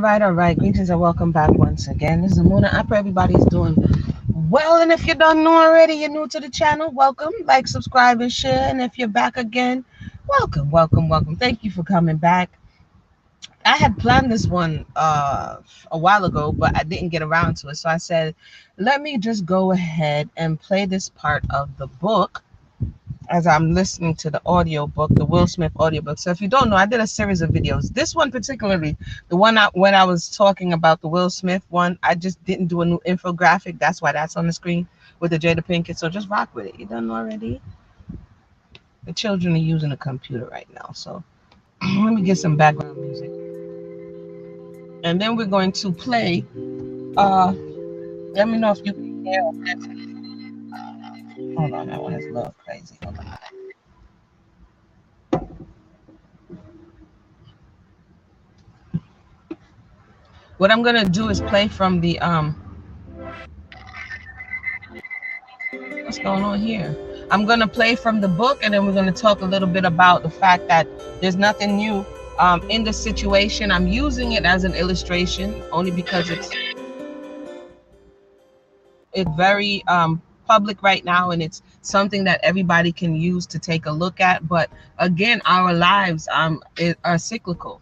All right. Greetings and welcome back once again. This is Amuna. I pray everybody's doing well. And if you don't know already, you're new to the channel, welcome. Like, subscribe, and share. And if you're back again, welcome. Thank you for coming back. I had planned this one a while ago, but I didn't get around to it. So I said, let me just go ahead and play this part of the book as I'm listening to the audiobook, the Will Smith audiobook. So if you don't know, I did a series of videos. This one particularly, the one when I was talking about the Will Smith one, I just didn't do a new infographic. That's why that's on the screen with the Jada Pinkett. So just rock with it. You done already? The children are using a computer right now. So let me get some background music. And then we're going to play. Let me know if you can hear. Hold on, that one is a little crazy. Hold on. What I'm gonna do is play from the what's going on here? I'm gonna play from the book, and then we're gonna talk a little bit about the fact that there's nothing new in the situation. I'm using it as an illustration only because it's very public right now, and it's something that everybody can use to take a look at. But again, our lives are cyclical,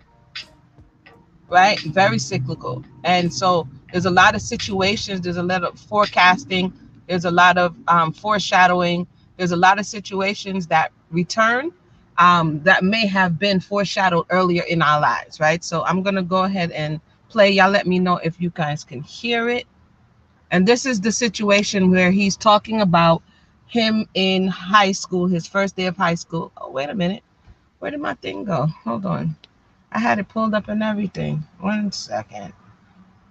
right? Very cyclical. And so there's a lot of situations, there's a lot of forecasting, there's a lot of foreshadowing, there's a lot of situations that return that may have been foreshadowed earlier in our lives, right? So I'm gonna go ahead and play. Y'all let me know if you guys can hear it. And this is the situation where he's talking about him in high school, his first day of high school. Oh, wait a minute. Where did my thing go? Hold on. I had it pulled up and everything. 1 second.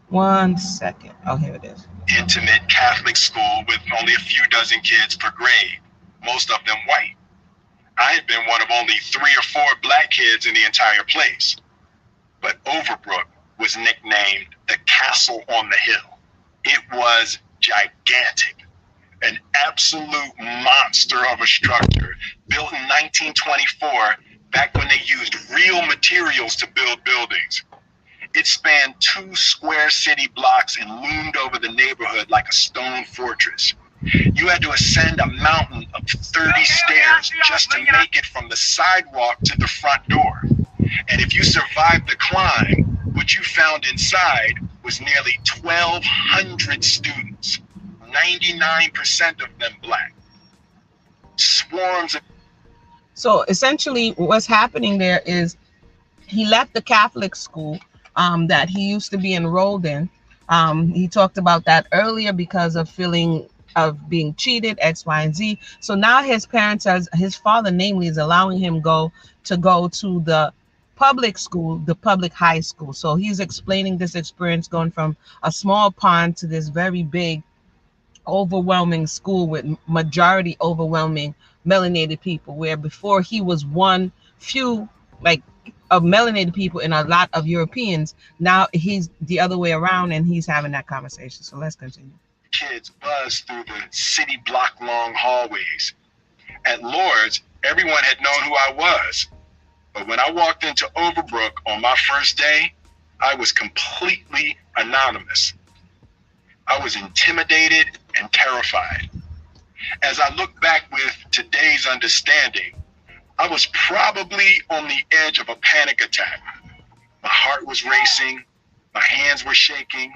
1 second. Oh, here it is. Intimate Catholic school with only a few dozen kids per grade, most of them white. I had been one of only 3 or 4 black kids in the entire place. but Overbrook was nicknamed the Castle on the Hill. It was gigantic, an absolute monster of a structure built in 1924, back when they used real materials to build buildings. It spanned 2 square city blocks and loomed over the neighborhood like a stone fortress. You had to ascend a mountain of 30 stairs just to make it from the sidewalk to the front door. And if you survived the climb, what you found inside was nearly 1,200 students, 99% of them Black. Swarms of... So essentially what's happening there is he left the Catholic school that he used to be enrolled in. He talked about that earlier because of being cheated, X, Y, and Z. So now his parents, his father namely, is allowing him to go to the public school, the public high school. So he's explaining this experience going from a small pond to this very big, overwhelming school with majority overwhelming melanated people, where before he was one few like of melanated people and a lot of Europeans. Now he's the other way around and he's having that conversation. So let's continue. Kids buzz through the city block long hallways. At Lourdes, everyone had known who I was. But when I walked into Overbrook on my first day, I was completely anonymous. I was intimidated and terrified. As I look back with today's understanding, I was probably on the edge of a panic attack. My heart was racing, my hands were shaking,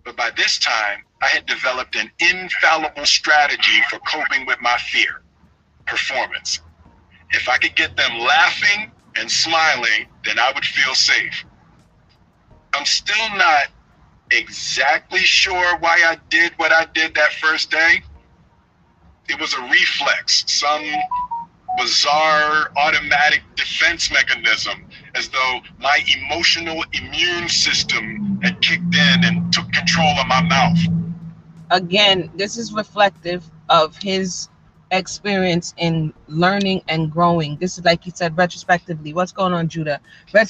but by this time, I had developed an infallible strategy for coping with my fear: performance. If I could get them laughing and smiling, then I would feel safe. I'm still not exactly sure why I did what I did that first day. It was a reflex, some bizarre automatic defense mechanism, as though my emotional immune system had kicked in and took control of my mouth. Again, this is reflective of his experience in learning and growing. This is, like you said, retrospectively. What's going on, Judah?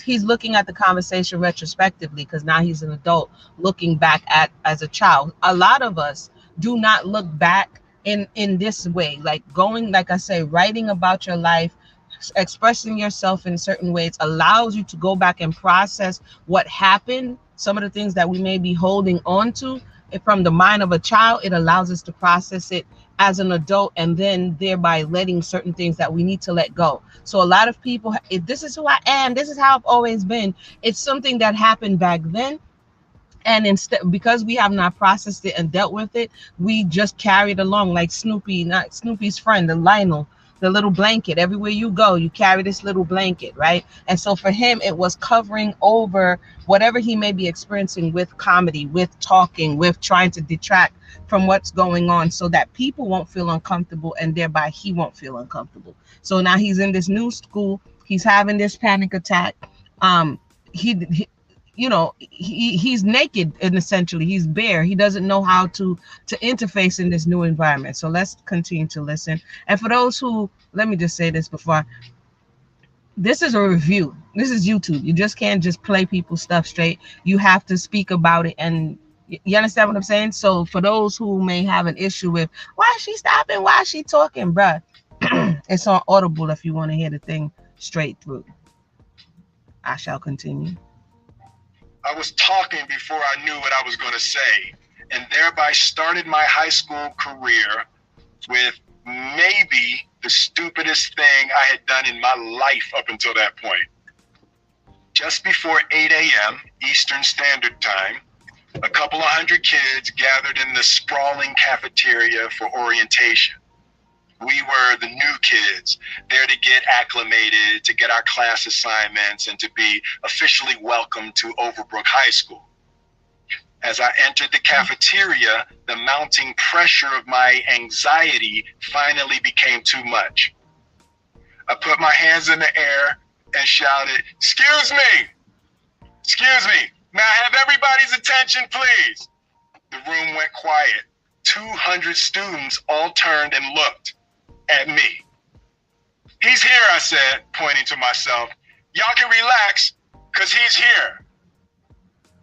He's looking at the conversation retrospectively because now he's an adult looking back at as a child. A lot of us do not look back in this way, like going, like I say, writing about your life, expressing yourself in certain ways allows you to go back and process what happened. Some of the things that we may be holding on to from the mind of a child, it allows us to process it as an adult and then thereby letting certain things that we need to let go. So a lot of people, this is who I am, this is how I've always been. It's something that happened back then. And instead, because we have not processed it and dealt with it, we just carry it along like Snoopy, not Snoopy's friend, the Lionel, the little blanket. Everywhere you go, you carry this little blanket, right? And so for him, it was covering over whatever he may be experiencing with comedy, with talking, with trying to detract from what's going on so that people won't feel uncomfortable and thereby he won't feel uncomfortable. So now he's in this new school. He's having this panic attack. He's naked, and essentially he's bare. He doesn't know how to interface in this new environment. So let's continue to listen. And for those who, let me just say this before, this is a review. This is YouTube. You just can't just play people's stuff straight. You have to speak about it. And you understand what I'm saying? So for those who may have an issue with, why is she stopping? Why is she talking, bruh? It's on Audible if you want to hear the thing straight through. I shall continue. I was talking before I knew what I was going to say, and thereby started my high school career with maybe the stupidest thing I had done in my life up until that point. Just before 8 a.m. Eastern Standard Time, a couple of hundred kids gathered in the sprawling cafeteria for orientation. We were the new kids, there to get acclimated, to get our class assignments, and to be officially welcomed to Overbrook High School. As I entered the cafeteria, the mounting pressure of my anxiety finally became too much. I put my hands in the air and shouted, "Excuse me! Excuse me! May I have everybody's attention, please?" The room went quiet. 200 students all turned and looked at me. "He's here," I said, pointing to myself. "Y'all can relax. Because he's here.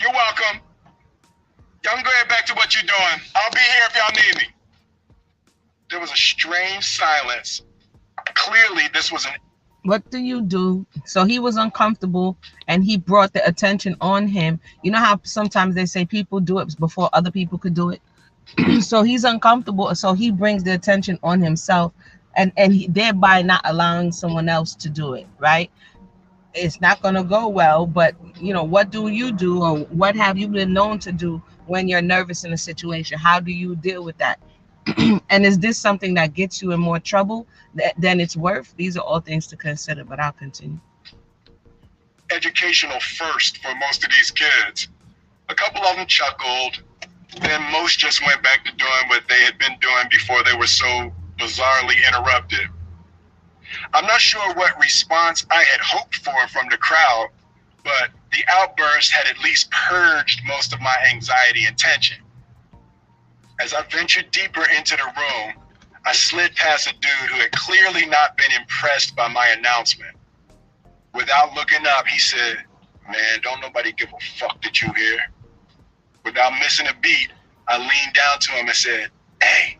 You're welcome. Y'all can go ahead back to what you're doing. I'll be here if y'all need me. There was a strange silence. Clearly, this was an... What do you do? So he was uncomfortable and he brought the attention on him. You know how sometimes they say people do it before other people could do it? So he's uncomfortable. So he brings the attention on himself and thereby not allowing someone else to do it, right? It's not going to go well, but you know, what do you do, or what have you been known to do when you're nervous in a situation? How do you deal with that? And is this something that gets you in more trouble than it's worth? These are all things to consider, but I'll continue. Educational first for most of these kids. A couple of them chuckled. Then most just went back to doing what they had been doing before they were so bizarrely interrupted. I'm not sure what response I had hoped for from the crowd, but the outburst had at least purged most of my anxiety and tension. As I ventured deeper into the room, I slid past a dude who had clearly not been impressed by my announcement. Without looking up, he said, "Man, don't nobody give a fuck that you here." Without missing a beat, I leaned down to him and said, "Hey,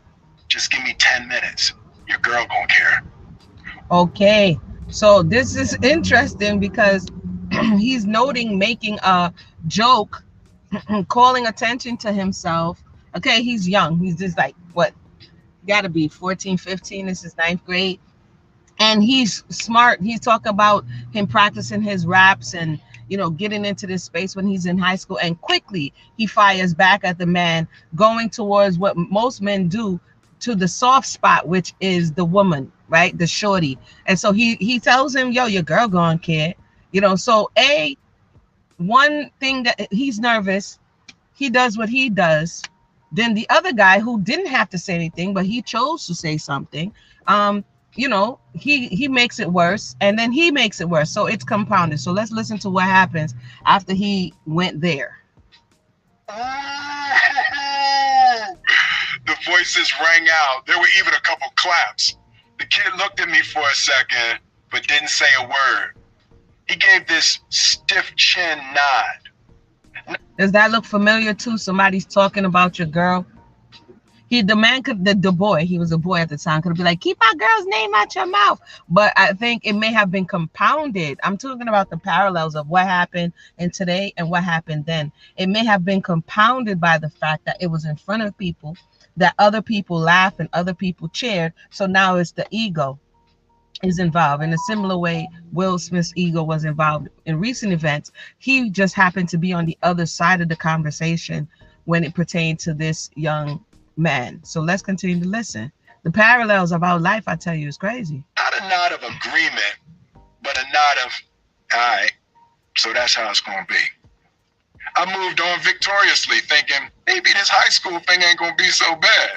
just give me 10 minutes. Your girl gonna care." Okay, so this is interesting because he's making a joke, calling attention to himself. Okay, he's young. He's just like, what, gotta be 14, 15. This is 9th grade. And he's smart. He's talking about him practicing his raps and, you know, getting into this space when he's in high school. And quickly he fires back at the man, going towards what most men do, to the soft spot, which is the woman, right? The shorty. And so he tells him, yo, your girl gonna care. You know, so one thing that he's nervous, he does what he does. Then the other guy who didn't have to say anything, but he chose to say something, you know, he makes it worse, and then he makes it worse. So it's compounded. So let's listen to what happens after he went there. The voices rang out. There were even a couple claps. The kid looked at me for a second, but didn't say a word. He gave this stiff chin nod. Does that look familiar too? Somebody's talking about your girl. The boy, he was a boy at the time, could be like, keep my girl's name out your mouth. But I think it may have been compounded. I'm talking about the parallels of what happened in today and what happened then. It may have been compounded by the fact that it was in front of people, that other people laughed and other people cheered. So now it's the ego is involved. In a similar way, Will Smith's ego was involved in recent events. He just happened to be on the other side of the conversation when it pertained to this young man. So let's continue to listen. The parallels of our life, I tell you, is crazy. Not a nod of agreement, but a nod of, all right, so that's how it's going to be. I moved on victoriously, thinking maybe this high school thing ain't going to be so bad.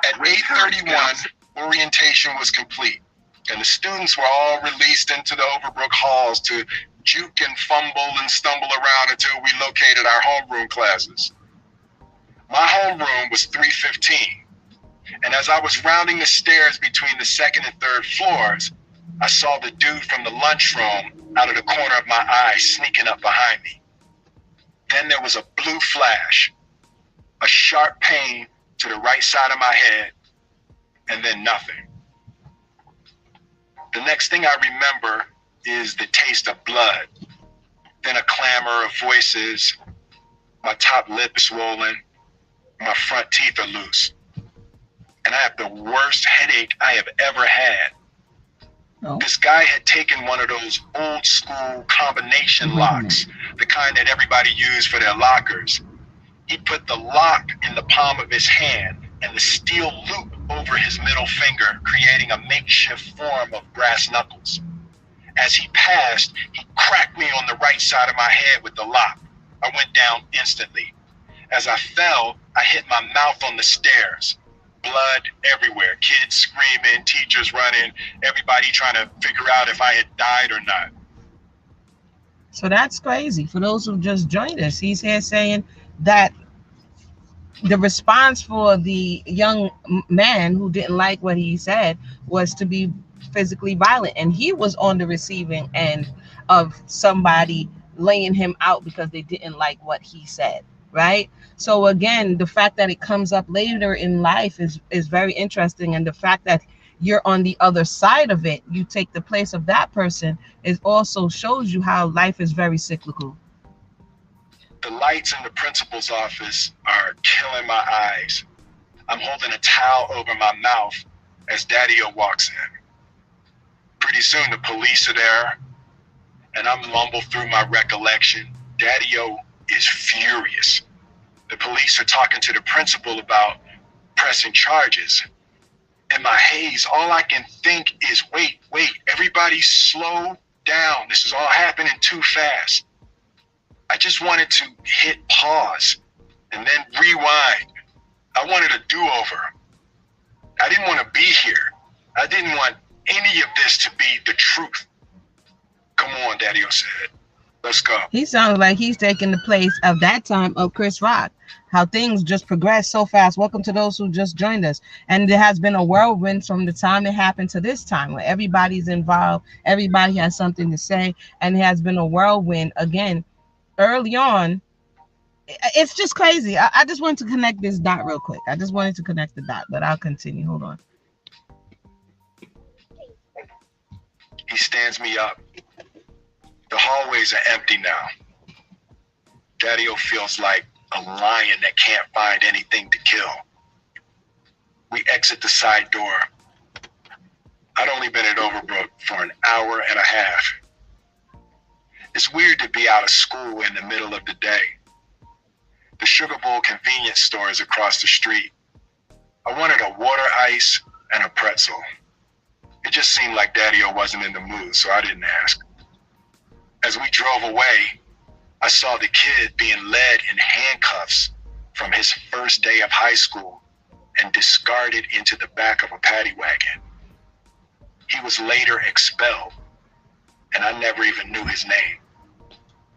At 8:31, orientation was complete, and the students were all released into the Overbrook halls to juke and fumble and stumble around until we located our homeroom classes. My homeroom was 315, and as I was rounding the stairs between the second and third floors, I saw the dude from the lunchroom out of the corner of my eye sneaking up behind me. Then there was a blue flash, a sharp pain to the right side of my head, and then nothing. The next thing I remember is the taste of blood, then a clamor of voices, my top lip is swollen, my front teeth are loose, and I have the worst headache I have ever had. Oh. This guy had taken one of those old school combination locks, the kind that everybody used for their lockers. He put the lock in the palm of his hand and the steel loop over his middle finger, creating a makeshift form of brass knuckles. As he passed, he cracked me on the right side of my head with the lock. I went down instantly. As I fell, I hit my mouth on the stairs. Blood everywhere, kids screaming, teachers running, everybody trying to figure out if I had died or not. So that's crazy. For those who just joined us, he's here saying that the response for the young man who didn't like what he said was to be physically violent, and he was on the receiving end of somebody laying him out because they didn't like what he said, right? So again, the fact that it comes up later in life is very interesting, and the fact that you're on the other side of it, you take the place of that person, is also shows you how life is very cyclical. The lights in the principal's office are killing my eyes. I'm holding a towel over my mouth as Daddy-O walks in. Pretty soon the police are there, and I mumble through my recollection. Daddy-O is furious. The police are talking to the principal about pressing charges. In my haze, all I can think is, wait, everybody slow down. This is all happening too fast. I just wanted to hit pause and then rewind. I wanted a do-over. I didn't want to be here. I didn't want any of this to be the truth. Come on, Daddy-O said. Let's go. He sounds like he's taking the place of that time of Chris Rock. How things just progress so fast. Welcome to those who just joined us. And there has been a whirlwind from the time it happened to this time, where everybody's involved. Everybody has something to say. And it has been a whirlwind again. Early on, it's just crazy. I just wanted to connect this dot real quick. I just wanted to connect the dot, but I'll continue. Hold on. He stands me up. The hallways are empty now. Daddy-O feels like a lion that can't find anything to kill. We exit the side door. I'd only been at Overbrook for an hour and a half. It's weird to be out of school in the middle of the day. The Sugar Bowl convenience store is across the street. I wanted a water ice and a pretzel. It just seemed like Daddy-O wasn't in the mood, so I didn't ask. As we drove away, I saw the kid being led in handcuffs from his first day of high school and discarded into the back of a paddy wagon. He was later expelled, and I never even knew his name.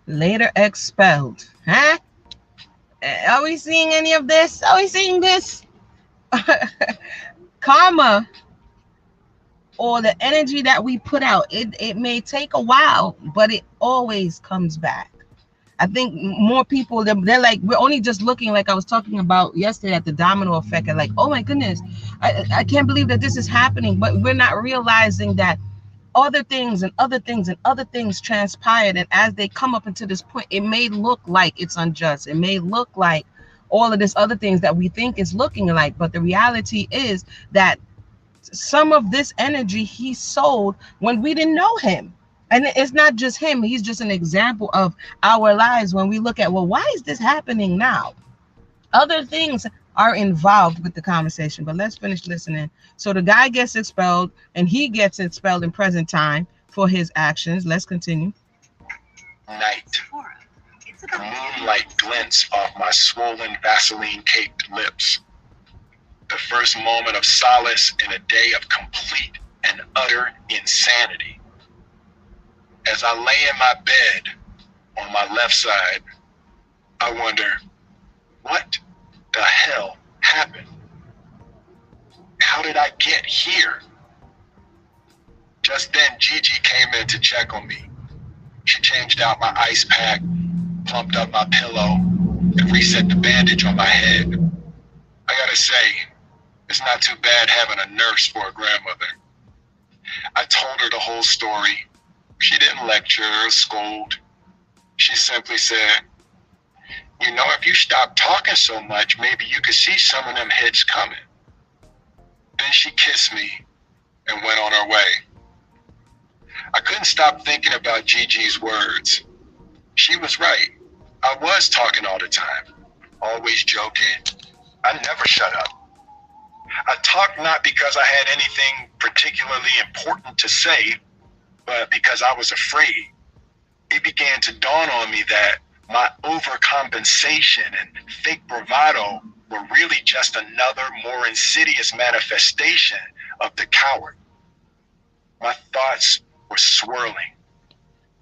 Later expelled, huh? Are we seeing any of this? Are we seeing this? Karma, or the energy that we put out, it may take a while, but it always comes back. I think more people, they're like, we're only just looking, like I was talking about yesterday, at the domino effect, and like, oh my goodness, I can't believe that this is happening, but we're not realizing that other things and other things and other things transpired, and as they come up into this point, it may look like it's unjust. It may look like all of this other things that we think is looking like, but the reality is that some of this energy he sold when we didn't know him. And it's not just him. He's just an example of our lives when we look at, well, why is this happening now? Other things are involved with the conversation, but let's finish listening. So the guy gets expelled, and he gets expelled in present time for his actions. Let's continue. Night. The moonlight glints off my swollen, Vaseline-caked lips. The first moment of solace in a day of complete and utter insanity. As I lay in my bed on my left side, I wonder, what the hell happened? How did I get here? Just then, Gigi came in to check on me. She changed out my ice pack, plumped up my pillow, and reset the bandage on my head. I gotta say, it's not too bad having a nurse for a grandmother. I told her the whole story. She didn't lecture or scold. She simply said, you know, if you stop talking so much, maybe you could see some of them hits coming. Then she kissed me and went on her way. I couldn't stop thinking about Gigi's words. She was right. I was talking all the time, always joking. I never shut up. I talked not because I had anything particularly important to say, but because I was afraid. It began to dawn on me that my overcompensation and fake bravado were really just another more insidious manifestation of the coward. My thoughts were swirling.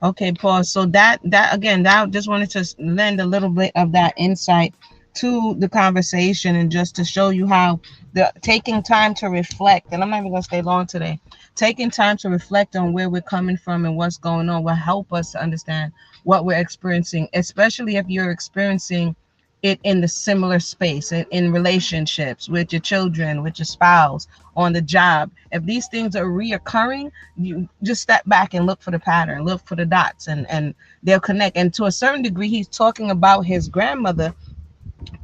Okay, pause. So that again, that just wanted to lend a little bit of that insight to the conversation, and just to show you how the taking time to reflect, and I'm not even going to stay long today, taking time to reflect on where we're coming from and what's going on will help us to understand what we're experiencing, especially if you're experiencing it in the similar space, in relationships with your children, with your spouse, on the job. If these things are reoccurring, you just step back and look for the pattern, look for the dots, and they'll connect. And to a certain degree, he's talking about his grandmother,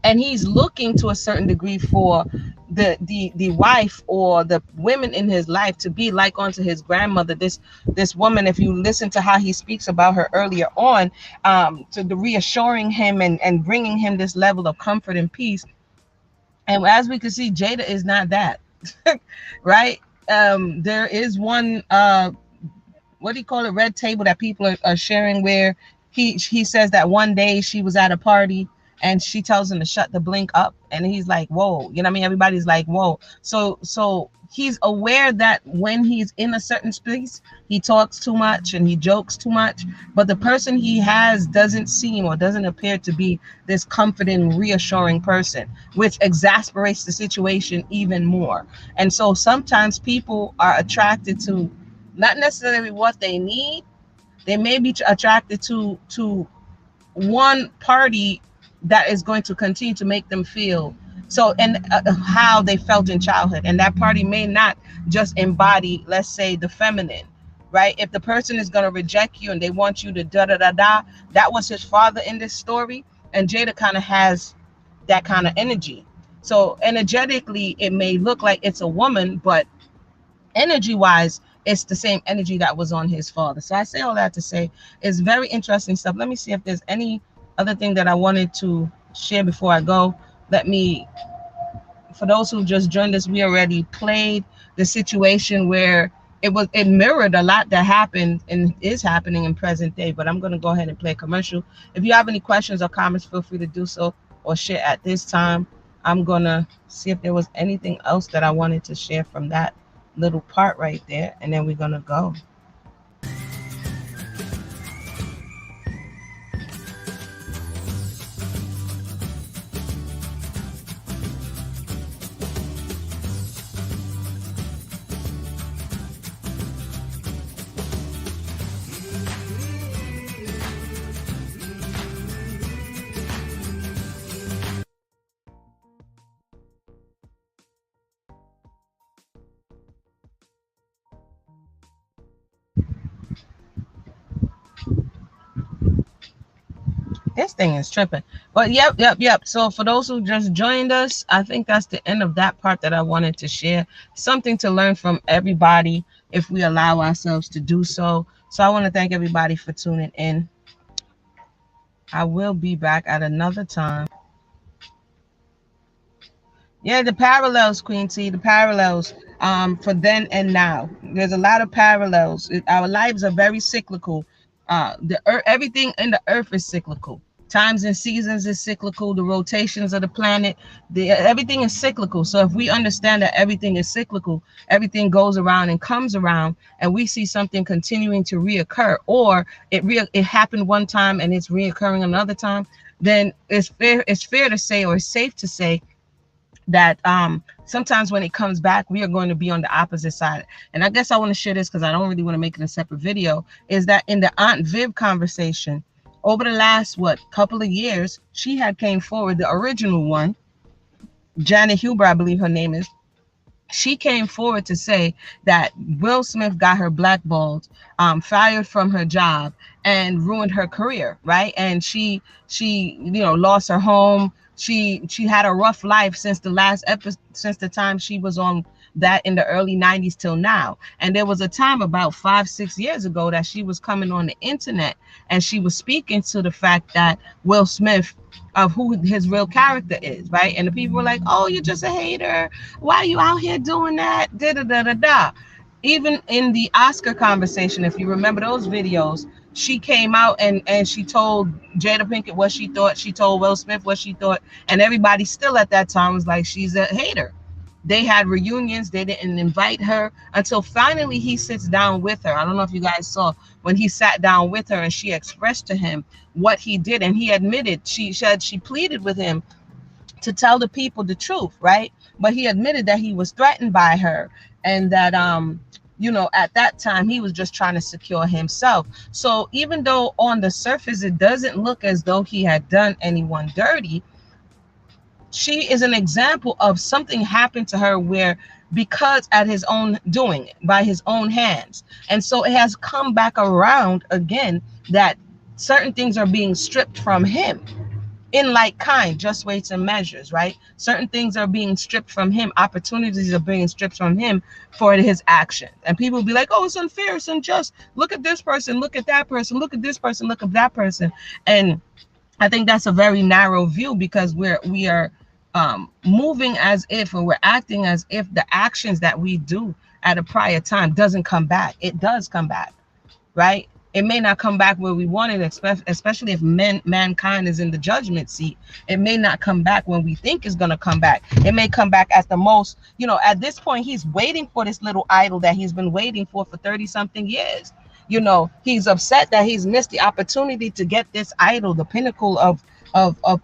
and he's looking to a certain degree for the wife or the women in his life to be like unto his grandmother. This woman, if you listen to how he speaks about her earlier on, to the reassuring him and bringing him this level of comfort and peace. And as we can see, Jada is not that. Right? There is one what do you call it, red table that people are sharing, where he says that one day she was at a party and she tells him to shut the blink up, and he's like, whoa, you know what I mean? Everybody's like, whoa. So he's aware that when he's in a certain space, he talks too much and he jokes too much, but the person he has doesn't seem or doesn't appear to be this comforting, reassuring person, which exasperates the situation even more. And so sometimes people are attracted to not necessarily what they need. They may be attracted to one party that is going to continue to make them feel so, and how they felt in childhood. And that party may not just embody, let's say, the feminine, right? If the person is going to reject you and they want you to da-da-da-da, that was his father in this story. And Jada kind of has that kind of energy. So energetically, it may look like it's a woman, but energy-wise, it's the same energy that was on his father. So I say all that to say it's very interesting stuff. Let me see if there's any other thing that I wanted to share before I go. For those who just joined us, we already played the situation where it mirrored a lot that happened and is happening in present day. But I'm going to go ahead and play a commercial. If you have any questions or comments, feel free to do so or share at this time. I'm going to see if there was anything else that I wanted to share from that little part right there, and then we're going to go. This thing is tripping. But yep. So for those who just joined us, I think that's the end of that part that I wanted to share. Something to learn from everybody if we allow ourselves to do so. So I want to thank everybody for tuning in. I will be back at another time. Yeah, the parallels, Queen T, the parallels for then and now. There's a lot of parallels. Our lives are very cyclical. The earth, everything in the earth is cyclical. Times and seasons is cyclical. The rotations of the planet, everything is cyclical. So if we understand that everything is cyclical, everything goes around and comes around, and we see something continuing to reoccur, or it happened one time and it's reoccurring another time, then it's fair to say, or it's safe to say, that sometimes when it comes back, we are going to be on the opposite side. And I guess I want to share this because I don't really want to make it a separate video, is that in the Aunt Viv conversation, over the last, couple of years, she had came forward, the original one, Janet Huber, I believe her name is, she came forward to say that Will Smith got her blackballed, fired from her job, and ruined her career, right? And she lost her home. She had a rough life since the time she was on that in the early 90s till now. And there was a time about 5-6 years ago that she was coming on the internet and she was speaking to the fact that Will Smith, of who his real character is, right? And the people were like, oh, you're just a hater. Why are you out here doing that? Da-da-da-da-da. Even in the Oscar conversation, if you remember those videos, she came out and she told Jada Pinkett what she thought. She told Will Smith what she thought. And everybody still at that time was like, she's a hater. They had reunions. They didn't invite her until finally he sits down with her. I don't know if you guys saw when he sat down with her and she expressed to him what he did. And he admitted, she said she pleaded with him to tell the people the truth, right? But he admitted that he was threatened by her, and that at that time he was just trying to secure himself. So even though on the surface it doesn't look as though he had done anyone dirty, she is an example of something happened to her where, because at his own doing, by his own hands. And so it has come back around again that certain things are being stripped from him in like kind, just weights and measures, right? Certain things are being stripped from him. Opportunities are being stripped from him for his action. And people will be like, oh, it's unfair, it's unjust. Look at this person, look at that person, look at this person, look at that person. And I think that's a very narrow view, because we are moving as if, or we're acting as if the actions that we do at a prior time doesn't come back. It does come back, right? It may not come back where we want it, especially if mankind is in the judgment seat. It may not come back when we think it's going to come back. It may come back at the most, at this point, he's waiting for this little idol that he's been waiting for 30 something years. He's upset that he's missed the opportunity to get this idol, the pinnacle of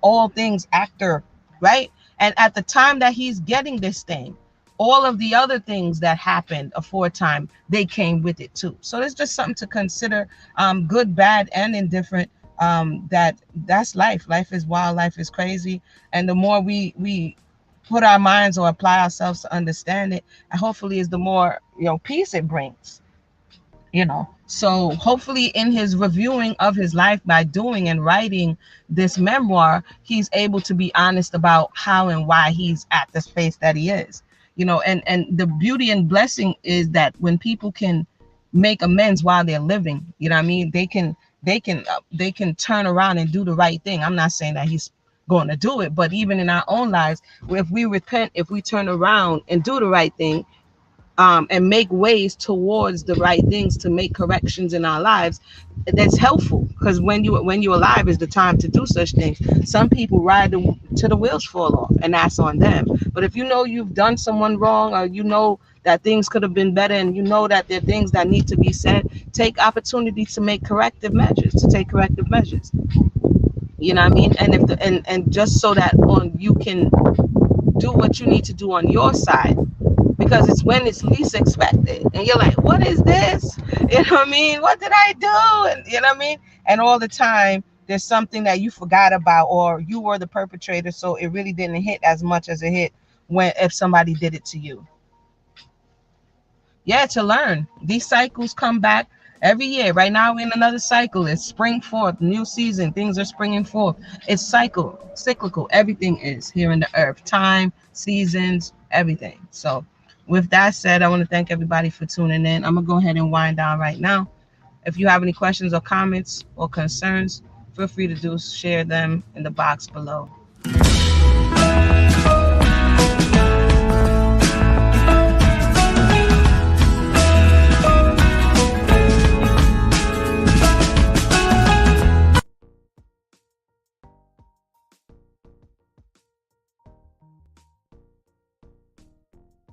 all things actor, right? And at the time that he's getting this thing, all of the other things that happened aforetime, they came with it too. So it's just something to consider, good, bad, and indifferent. That's life. Life is wild. Life is crazy. And the more we put our minds or apply ourselves to understand it, and hopefully is the more peace it brings. So hopefully in his reviewing of his life, by doing and writing this memoir, he's able to be honest about how and why he's at the space that he is. And the beauty and blessing is that when people can make amends while they're living, what I mean, they can turn around and do the right thing. I'm not saying that he's going to do it, but even in our own lives, if we repent, if we turn around and do the right thing, and make ways towards the right things to make corrections in our lives, that's helpful. Because when you're alive is the time to do such things. Some people ride till the wheels fall off, and that's on them. But if you've done someone wrong, or that things could have been better, and that there are things that need to be said, take opportunity to make corrective measures, You know what I mean? And and just so that you can do what you need to do on your side, because it's when it's least expected, and you're like, what is this? You know what I mean? What did I do? And you know what I mean? And all the time there's something that you forgot about, or you were the perpetrator, so it really didn't hit as much as it hit if somebody did it to you. Yeah, to learn. These cycles come back every year. Right now we're in another cycle. It's spring forth, new season, things are springing forth. It's cyclical. Everything is here in the earth, time, seasons, everything. So with that said, I want to thank everybody for tuning in. I'm gonna go ahead and wind down right now. If you have any questions or comments or concerns, feel free to share them in the box below.